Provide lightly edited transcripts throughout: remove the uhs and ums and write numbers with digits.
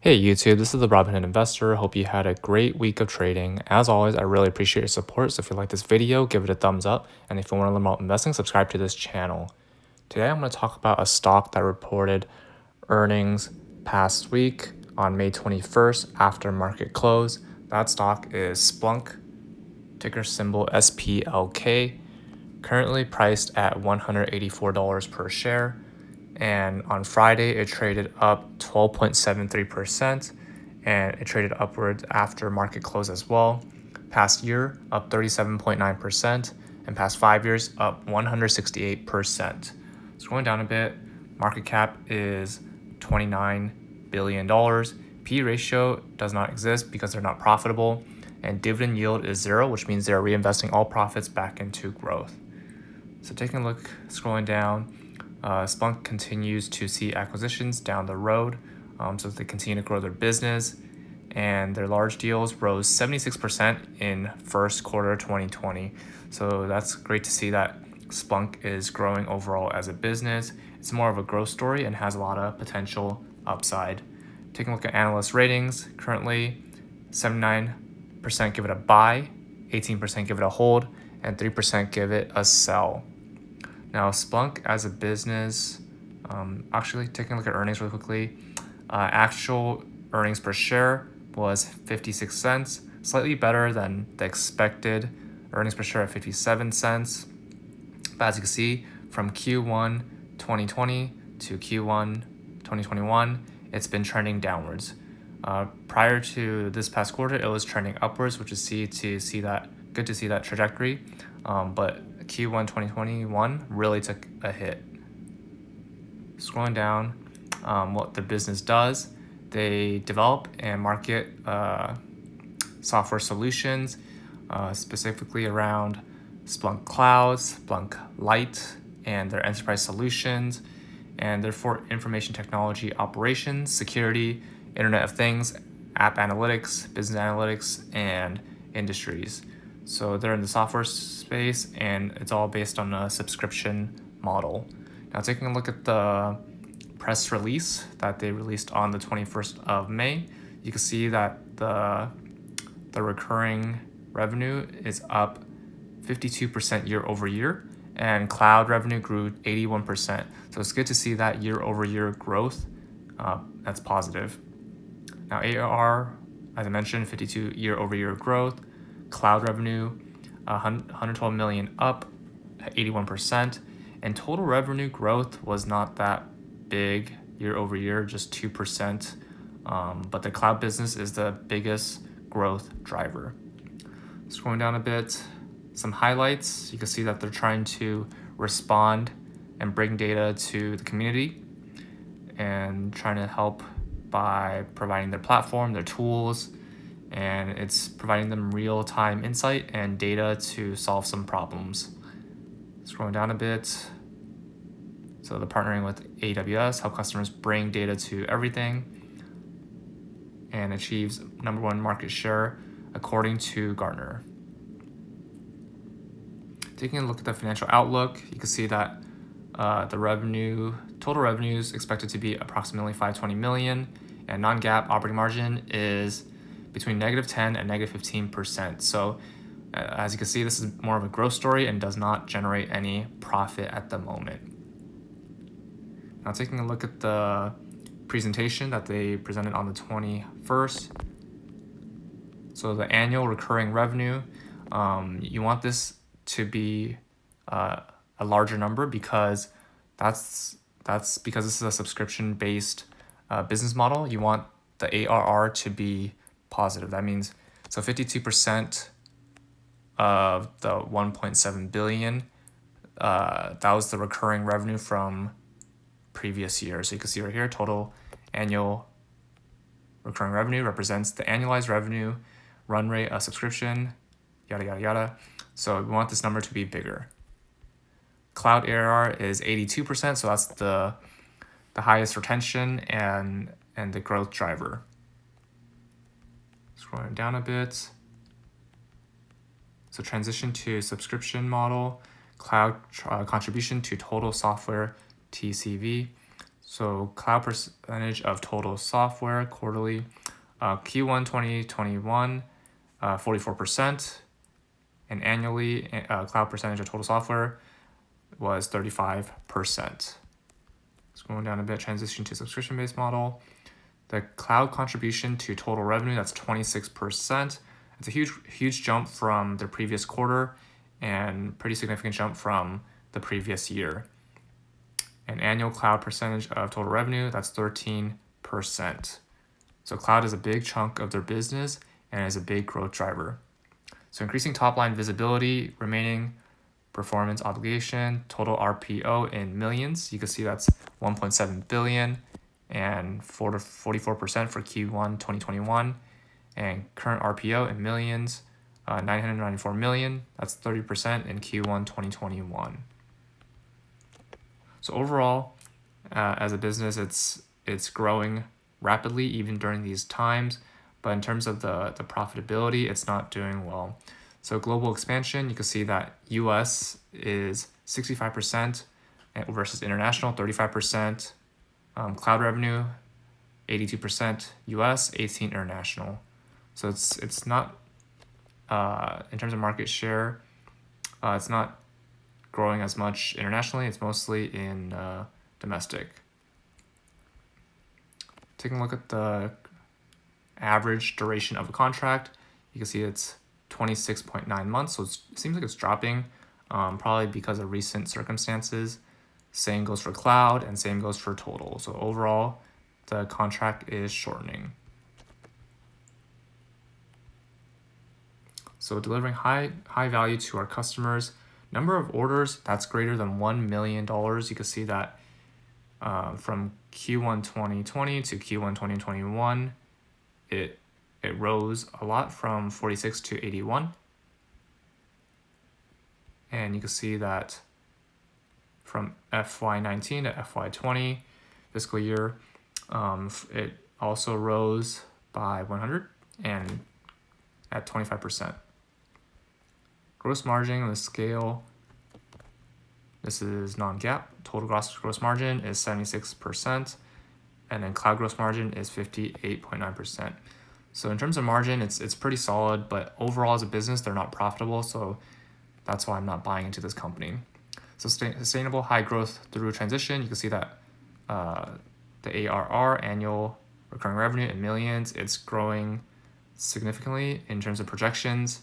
Hey YouTube, this is the Robinhood Investor. Hope you had a great week of trading. As always, I really appreciate your support. So if you like this video, give it a thumbs up. And if you want to learn about investing, subscribe to this channel. Today I'm going to talk about a stock that reported earnings past week on May 21st after market close. That stock is Splunk, ticker symbol SPLK, currently priced at $184 per share. And on Friday, it traded up 12.73%, and it traded upwards after market close as well. Past year, up 37.9%, and past 5 years, up 168%. Scrolling down a bit, market cap is $29 billion. P ratio does not exist because they're not profitable, and dividend yield is 0, which means they're reinvesting all profits back into growth. So taking a look, scrolling down, Splunk continues to see acquisitions down the road, so they continue to grow their business, and their large deals rose 76% in first quarter 2020. So that's great to see that Splunk is growing overall as a business. It's more of a growth story and has a lot of potential upside. Taking a look at analyst ratings, currently 79% give it a buy, 18% give it a hold, and 3% give it a sell. Now, Splunk as a business, actually taking a look at earnings really quickly, actual earnings per share was 56 cents, slightly better than the expected earnings per share at 57 cents. But as you can see, from Q1 2020 to Q1 2021, it's been trending downwards. Prior to this past quarter, it was trending upwards, which is good to see that trajectory. But Q1 2021 really took a hit. Scrolling down, what the business does, they develop and market software solutions, specifically around Splunk Cloud, Splunk Lite, and their enterprise solutions, and they're for information technology operations, security, Internet of Things, app analytics, business analytics, and industries. So they're in the software space, and it's all based on a subscription model. Now, taking a look at the press release that they released on the 21st of May, you can see that the recurring revenue is up 52% year over year, and cloud revenue grew 81%. So it's good to see that year over year growth. That's positive. Now, ARR, as I mentioned, 52 year over year growth. Cloud revenue, 112 million up, 81%, and total revenue growth was not that big year over year, just 2%. But the cloud business is the biggest growth driver. Scrolling down a bit, some highlights. You can see that they're trying to respond and bring data to the community and trying to help by providing their platform, their tools, and it's providing them real-time insight and data to solve some problems. Scrolling down a bit, so they're partnering with AWS, help customers bring data to everything, and achieves #1 market share according to Gartner. Taking a look at the financial outlook, you can see that the total revenue is expected to be approximately $520 million, and non-GAAP operating margin is between -10% and -15%. So as you can see, this is more of a growth story and does not generate any profit at the moment. Now, taking a look at the presentation that they presented on the 21st. So the annual recurring revenue, you want this to be a larger number because that's because this is a subscription-based business model. You want the ARR to be positive. That means 52% of the 1.7 billion, that was the recurring revenue from previous year. So you can see right here, total annual recurring revenue represents the annualized revenue run rate of subscription, yada yada yada. So we want this number to be bigger. Cloud ARR is 82%, so that's the highest retention and the growth driver. Scrolling down a bit. So transition to subscription model, cloud contribution to total software TCV. So cloud percentage of total software quarterly, Q1 2021, 44%, and annually, cloud percentage of total software was 35%. Scrolling down a bit, transition to subscription-based model. The cloud contribution to total revenue, that's 26%. It's a huge jump from the previous quarter and pretty significant jump from the previous year. And annual cloud percentage of total revenue, that's 13%. So cloud is a big chunk of their business and is a big growth driver. So increasing top line visibility, remaining performance obligation, total RPO in millions. You can see that's 1.7 billion and 44% for Q1 2021. And current RPO in millions, 994 million. That's 30% in Q1 2021. So overall, as a business, it's growing rapidly even during these times. But in terms of the profitability, it's not doing well. So global expansion, you can see that US is 65% versus international, 35%. Cloud revenue, 82% US, 18% international. So it's not, in terms of market share, it's not growing as much internationally. It's mostly in domestic. Taking a look at the average duration of a contract, you can see it's 26.9 months. So it seems like it's dropping, probably because of recent circumstances. Same goes for cloud and same goes for total. So overall, the contract is shortening. So delivering high value to our customers. Number of orders, that's greater than $1 million. You can see that from Q1 2020 to Q1 2021, it rose a lot from 46 to 81. And you can see that from FY19 to FY20 fiscal year, it also rose by 100 and at 25%. Gross margin on the scale, this is non-GAAP. Total gross margin is 76%, and then cloud gross margin is 58.9%. So in terms of margin, it's pretty solid, but overall as a business, they're not profitable. So that's why I'm not buying into this company. So sustainable high growth through transition, you can see that the ARR, annual recurring revenue in millions, it's growing significantly in terms of projections,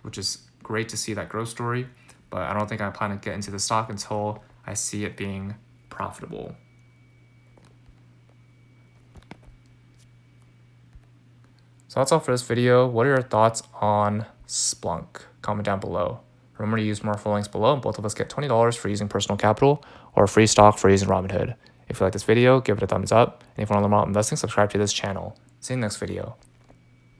which is great to see that growth story. But I don't think I plan to get into the stock until I see it being profitable. So that's all for this video. What are your thoughts on Splunk? Comment down below. Remember to use more full links below, and both of us get $20 for using personal capital or free stock for using Robinhood. If you like this video, give it a thumbs up. And if you want to learn more about investing, subscribe to this channel. See you in the next video.